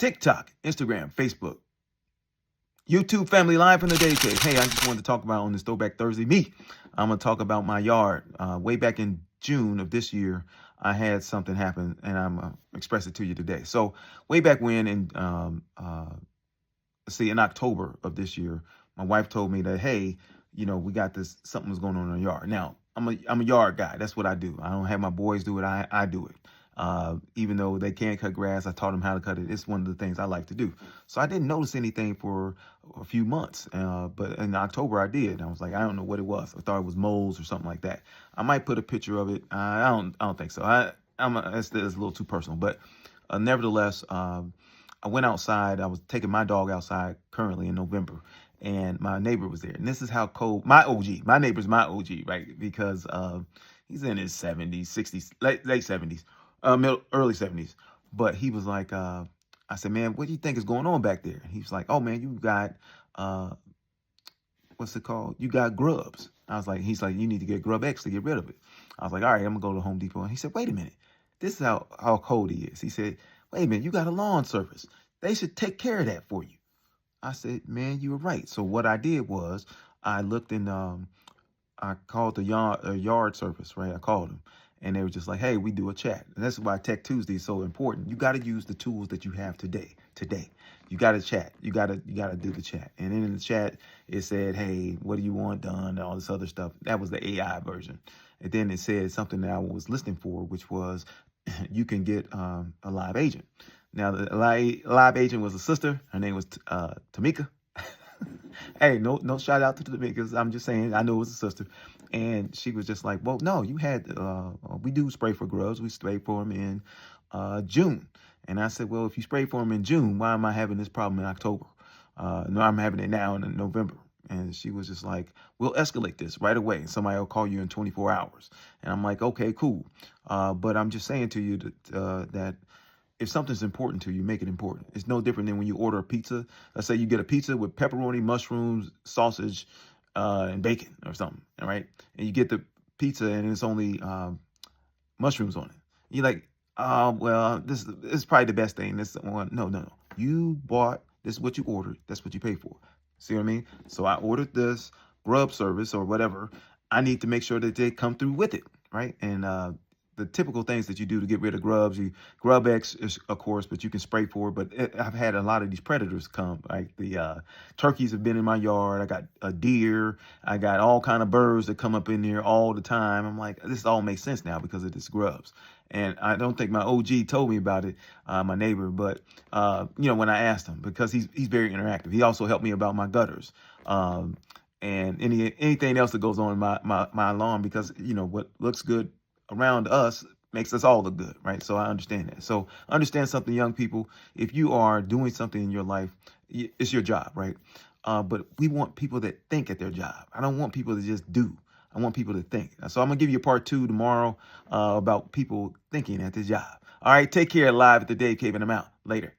TikTok, Instagram, Facebook, YouTube family live from the Day Cave. Hey, I just wanted to talk about on this Throwback Thursday. I'm going to talk about my yard. Way back in June of this year, I had something happen, and I'm express it to you today. So way back when, in in October of this year, my wife told me that, hey, we got this, something was going on in our yard. Now, I'm a yard guy. That's what I do. I don't have my boys do it. I do it. Even though they can't cut grass, I taught them how to cut it. It's one of the things I like to do. So I didn't notice anything for a few months. But in October I did. I was like, I don't know what it was. I thought it was moles or something like that. I might put a picture of it. I don't think so. It's a little too personal. But nevertheless, I went outside. I was taking my dog outside currently in November, and my neighbor was there. And this is how cold my neighbor's my OG, right? Because he's in his 70s, 60s, late 70s, early 70s. But he was like, I said, man, what do you think is going on back there? And he was like, oh man, you got what's it called? You got grubs. He's like, you need to get Grub X to get rid of it. I was like, all right, I'm gonna go to Home Depot. And he said, wait a minute, this is how cold he is. He said, wait a minute, you got a lawn service. They should take care of that for you. I said, man, you were right. So what I did was I looked in, I called the yard service, right? I called them, and they were just like, hey, we do a chat. And that's why Tech Tuesday is so important. You got to use the tools that you have today. You got to chat. You got to do the chat. And then in the chat, it said, hey, what do you want done? And all this other stuff. That was the AI version. And then it said something that I was listening for, which was you can get a live agent. Now, the live agent was a sister. Her name was Tamika. Hey, no shout out to Tamika. I'm just saying, I know it was a sister. And she was just like, well, no, you had, we do spray for grubs. We spray for them in June. And I said, well, if you spray for them in June, why am I having this problem in October? No, I'm having it now in November. And she was just like, we'll escalate this right away. Somebody will call you in 24 hours. And I'm like, okay, cool. But I'm just saying to you that if something's important to you, make it important. It's no different than when you order a pizza. Let's say you get a pizza with pepperoni, mushrooms, sausage, and bacon or something, all right? And you get the pizza and it's only mushrooms on it. You're like, well, this is probably the best thing. This one. No. You bought, this is what you ordered. That's what you pay for. See what I mean? So I ordered this grub service or whatever. I need to make sure that they come through with it, right? And the typical things that you do to get rid of grubs, Grub X, is, of course, but you can spray for it. But I've had a lot of these predators come. Like the turkeys have been in my yard. I got a deer. I got all kind of birds that come up in there all the time. I'm like, this all makes sense now because of this grubs. And I don't think my OG told me about it, my neighbor, but when I asked him, because he's very interactive. He also helped me about my gutters. And anything else that goes on in my lawn, because what looks good around us makes us all look good, right? So I understand that. So understand something, young people. If you are doing something in your life, it's your job, right? But we want people that think at their job. I don't want people to just do. I want people to think. So I'm going to give you a part 2 tomorrow about people thinking at their job. All right, take care. Live at the Dave Cave, and I'm out. Later.